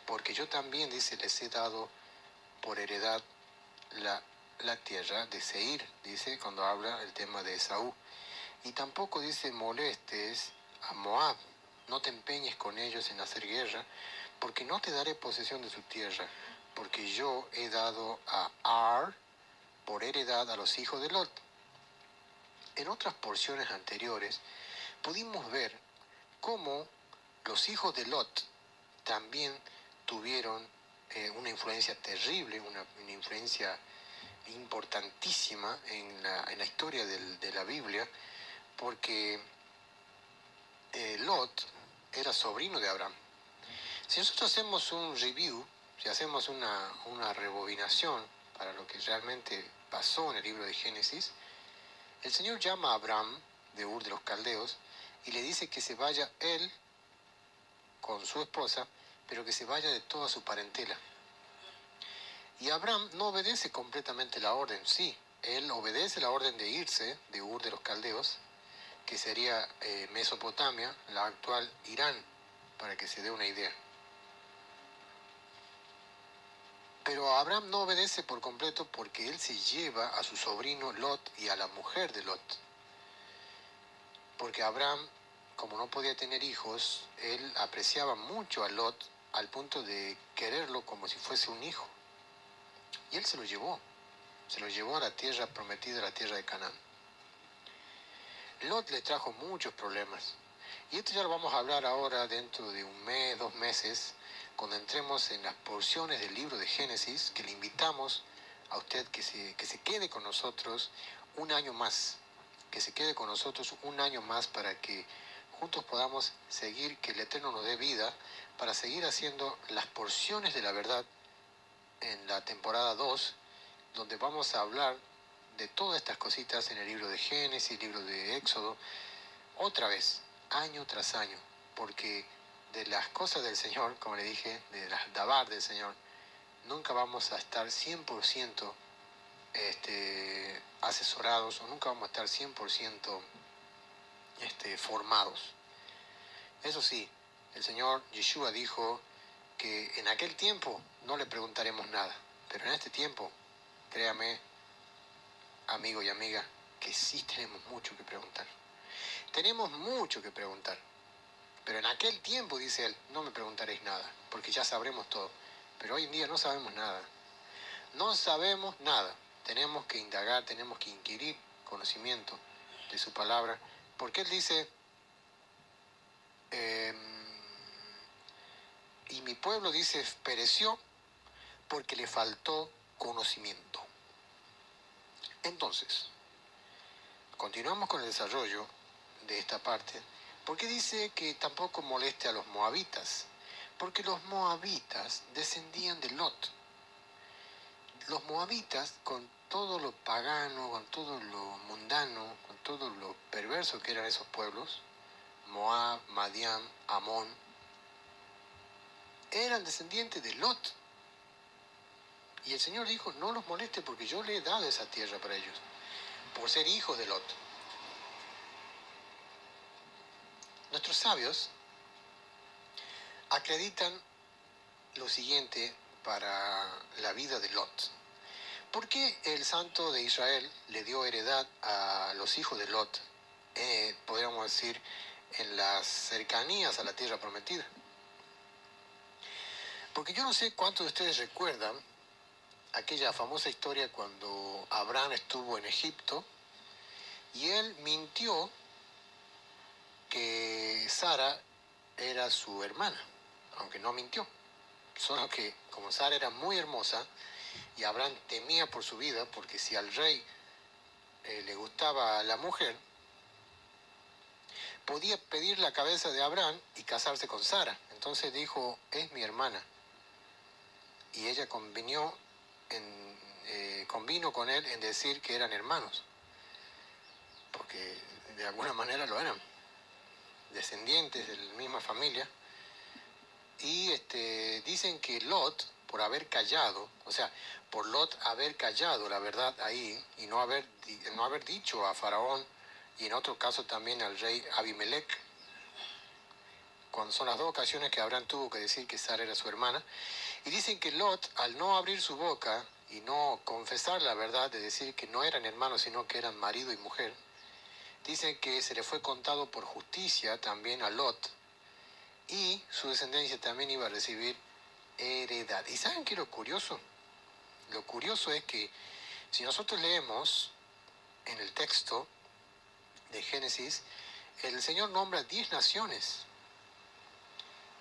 porque yo también, dice, les he dado por heredad la tierra de Seir, dice, cuando habla el tema de Esaú. Y tampoco dice molestes a Moab, no te empeñes con ellos en hacer guerra, porque no te daré posesión de su tierra, porque yo he dado a Ar por heredad a los hijos de Lot. En otras porciones anteriores pudimos ver cómo los hijos de Lot también tuvieron una influencia terrible, una influencia importantísima en la historia de la Biblia, porque Lot era sobrino de Abraham. Si nosotros hacemos un review, si hacemos una rebobinación para lo que realmente pasó en el libro de Génesis, el Señor llama a Abraham de Ur de los Caldeos y le dice que se vaya él con su esposa, pero que se vaya de toda su parentela. Y Abraham no obedece completamente la orden, sí, él obedece la orden de irse de Ur de los Caldeos, que sería Mesopotamia, la actual Irán, para que se dé una idea. Pero Abraham no obedece por completo porque él se lleva a su sobrino Lot y a la mujer de Lot. Porque Abraham, como no podía tener hijos, él apreciaba mucho a Lot al punto de quererlo como si fuese un hijo. Y él se lo llevó a la tierra prometida, a la tierra de Canaán. Lot le trajo muchos problemas. Y esto ya lo vamos a hablar ahora dentro de un mes, 2 meses, cuando entremos en las porciones del libro de Génesis, que le invitamos a usted que se quede con nosotros un año más, que se quede con nosotros un año más para que juntos podamos seguir, que el Eterno nos dé vida, para seguir haciendo las porciones de la verdad en la temporada 2, donde vamos a hablar de todas estas cositas en el libro de Génesis, libro de Éxodo, otra vez, año tras año, porque de las cosas del Señor, como le dije, de las dabar del Señor, nunca vamos a estar 100% asesorados, o nunca vamos a estar 100% formados. Eso sí, el Señor Yeshua dijo que en aquel tiempo no le preguntaremos nada, pero en este tiempo, créame, amigo y amiga, que sí tenemos mucho que preguntar. Tenemos mucho que preguntar. Pero en aquel tiempo, dice él, no me preguntaréis nada, porque ya sabremos todo. Pero hoy en día no sabemos nada. No sabemos nada. Tenemos que indagar, tenemos que inquirir conocimiento de su palabra. Porque él dice, y mi pueblo, dice, pereció porque le faltó conocimiento. Entonces, continuamos con el desarrollo de esta parte. ¿Por qué dice que tampoco moleste a los moabitas? Porque los moabitas descendían de Lot. los moabitas, con todo lo pagano, con todo lo mundano, con todo lo perverso que eran esos pueblos, Moab, Madián, Amón, eran descendientes de Lot. Y el Señor dijo, no los moleste porque yo le he dado esa tierra para ellos, por ser hijos de Lot. Nuestros sabios acreditan lo siguiente para la vida de Lot. ¿Por qué el santo de Israel le dio heredad a los hijos de Lot, podríamos decir, en las cercanías a la tierra prometida? Porque yo no sé cuántos de ustedes recuerdan aquella famosa historia cuando Abraham estuvo en Egipto y él mintió que Sara era su hermana, aunque no mintió. Solo que como Sara era muy hermosa y Abraham temía por su vida, porque si al rey le gustaba la mujer, podía pedir la cabeza de Abraham y casarse con Sara. Entonces dijo, es mi hermana. Y ella convino con él en decir que eran hermanos, porque de alguna manera lo eran, descendientes de la misma familia. Y dicen que Lot, por haber callado, o sea, por Lot haber callado la verdad ahí y no haber dicho a Faraón y en otro caso también al rey Abimelech, cuando son las dos ocasiones que Abraham tuvo que decir que Sara era su hermana, y dicen que Lot, al no abrir su boca y no confesar la verdad de decir que no eran hermanos sino que eran marido y mujer, dicen que se le fue contado por justicia también a Lot y su descendencia también iba a recibir heredad. ¿Y saben qué es lo curioso? Lo curioso es que si nosotros leemos en el texto de Génesis, el Señor nombra 10 naciones.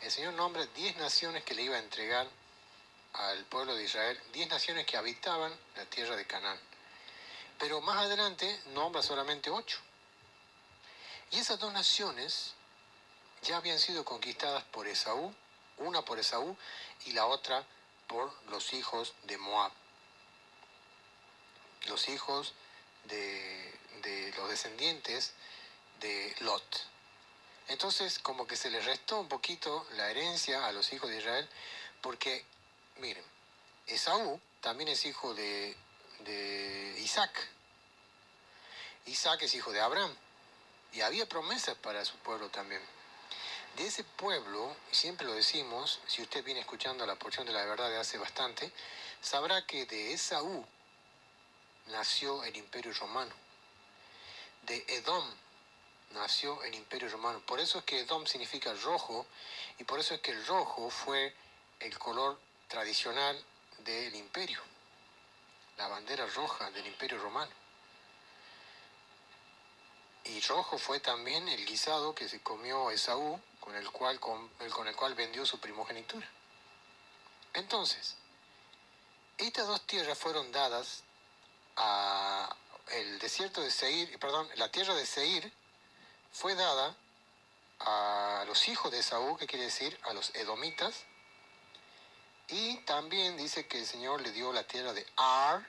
El Señor nombra 10 naciones que le iba a entregar al pueblo de Israel, 10 naciones que habitaban la tierra de Canaán. Pero más adelante nombra solamente 8. Y esas dos naciones ya habían sido conquistadas por Esaú, una por Esaú y la otra por los hijos de Moab, los hijos de los descendientes de Lot. Entonces, como que se les restó un poquito la herencia a los hijos de Israel, porque, miren, Esaú también es hijo de Isaac. Isaac es hijo de Abraham, y había promesas para su pueblo también. De ese pueblo, siempre lo decimos, si usted viene escuchando la porción de la verdad de hace bastante, sabrá que de Esaú nació el Imperio Romano. De Edom nació el Imperio Romano. Por eso es que Edom significa rojo, y por eso es que el rojo fue el color tradicional del imperio, la bandera roja del Imperio Romano. Y rojo fue también el guisado que se comió Esaú, con el cual vendió su primogenitura. Entonces, estas dos tierras fueron dadas a el desierto de Seir, la tierra de Seir fue dada a los hijos de Esaú, que quiere decir a los edomitas, y también dice que el Señor le dio la tierra de Ar,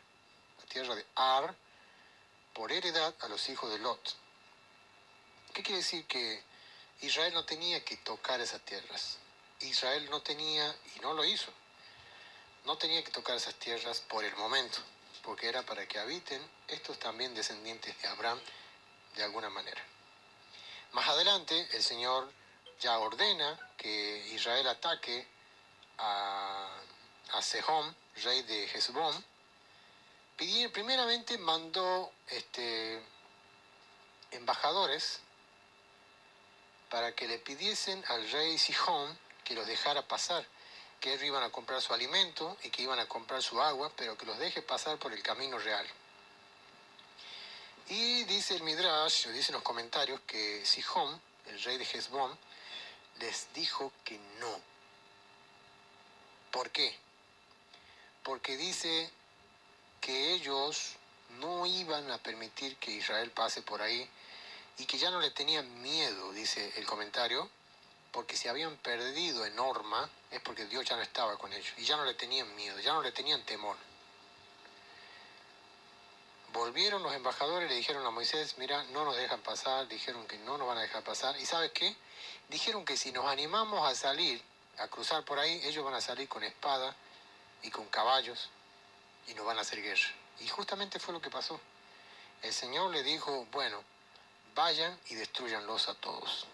por heredad a los hijos de Lot. ¿Qué quiere decir? Que Israel no tenía que tocar esas tierras. Israel no tenía, y no lo hizo, no tenía que tocar esas tierras por el momento, porque era para que habiten estos también descendientes de Abraham de alguna manera. Más adelante el Señor ya ordena que Israel ataque a Sejón, rey de Hesbón. Primeramente mandó embajadores para que le pidiesen al rey Sihón que los dejara pasar, que ellos iban a comprar su alimento y que iban a comprar su agua, pero que los deje pasar por el camino real. Y dice el Midrash, o dicen los comentarios, que Sihón, el rey de Hesbón, les dijo que no. ¿Por qué? Porque dice que ellos no iban a permitir que Israel pase por ahí y que ya no le tenían miedo, dice el comentario, porque si habían perdido en Horma es porque Dios ya no estaba con ellos y ya no le tenían miedo, ya no le tenían temor. volvieron los embajadores y le dijeron a Moisés, mira, no nos dejan pasar, dijeron que no nos van a dejar pasar. ¿Y sabes qué? Dijeron que si nos animamos a salir, a cruzar por ahí, ellos van a salir con espada y con caballos y nos van a hacer guerra. Y justamente fue lo que pasó. El Señor le dijo, bueno, vayan y destruyanlos a todos.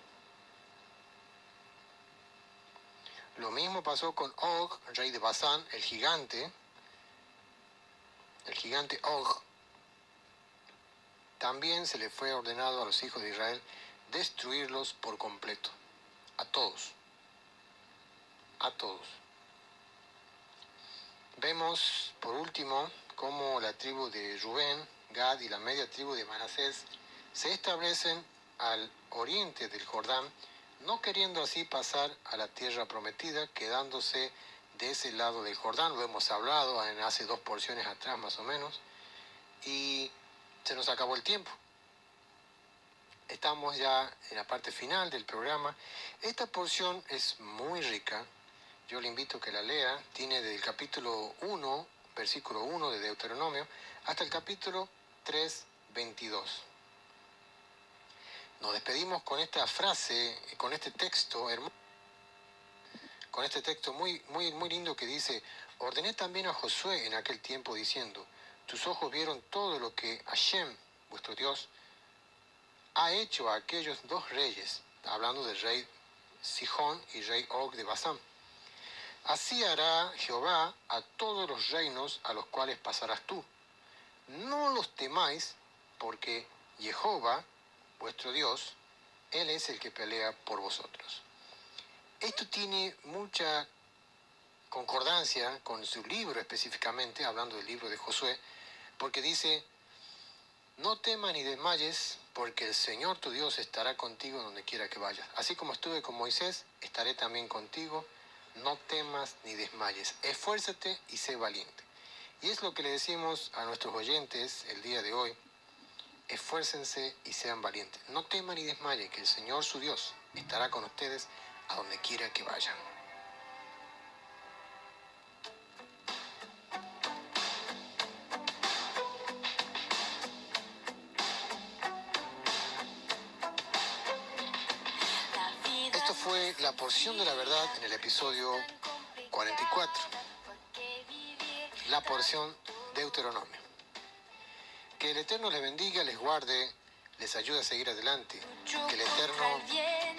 Lo mismo pasó con Og, rey de Basán, el gigante Og. También se le fue ordenado a los hijos de Israel destruirlos por completo. A todos. A todos. Vemos, por último, cómo la tribu de Rubén, Gad y la media tribu de Manasés se establecen al oriente del Jordán, no queriendo así pasar a la tierra prometida, quedándose de ese lado del Jordán. Lo hemos hablado en hace 2 porciones atrás más o menos, y se nos acabó el tiempo. Estamos ya en la parte final del programa. Esta porción es muy rica. Yo le invito a que la lea. Tiene desde el capítulo 1, versículo 1 de Deuteronomio, hasta el capítulo 3, 22. Nos despedimos con esta frase, con este texto hermoso, con este texto muy lindo que dice: ordené también a Josué en aquel tiempo diciendo, tus ojos vieron todo lo que Hashem, vuestro Dios, ha hecho a aquellos 2 reyes, hablando del rey Sihón y rey Og de Basán. Así hará Jehová a todos los reinos a los cuales pasarás tú. No los temáis, porque Jehová, vuestro Dios, Él es el que pelea por vosotros. Esto tiene mucha concordancia con su libro específicamente, hablando del libro de Josué, porque dice, no temas ni desmayes, porque el Señor tu Dios estará contigo donde quiera que vayas. Así como estuve con Moisés, estaré también contigo. No temas ni desmayes. Esfuérzate y sé valiente. Y es lo que le decimos a nuestros oyentes el día de hoy. Esfuércense y sean valientes. No teman ni desmayen, que el Señor su Dios estará con ustedes a donde quiera que vayan. Esto fue la porción de la verdad en el episodio 44. La porción Deuteronomio. Que el Eterno les bendiga, les guarde, les ayude a seguir adelante. Que el Eterno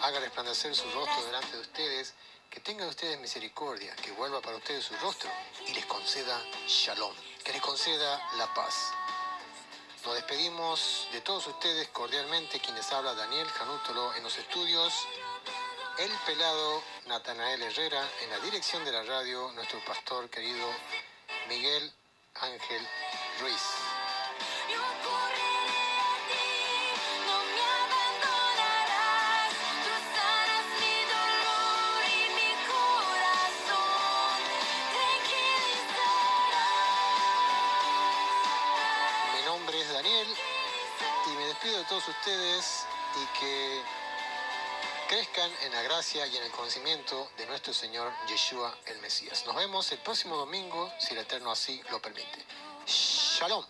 haga resplandecer su rostro delante de ustedes, que tenga de ustedes misericordia, que vuelva para ustedes su rostro y les conceda shalom, que les conceda la paz. Nos despedimos de todos ustedes cordialmente, quienes habla Daniel Janútolo en los estudios, el pelado Natanael Herrera, en la dirección de la radio, nuestro pastor querido Miguel Ángel Ruiz. Mi nombre es Daniel y me despido de todos ustedes y que crezcan en la gracia y en el conocimiento de nuestro Señor Yeshua el Mesías. Nos vemos el próximo domingo, si el Eterno así lo permite. Shalom.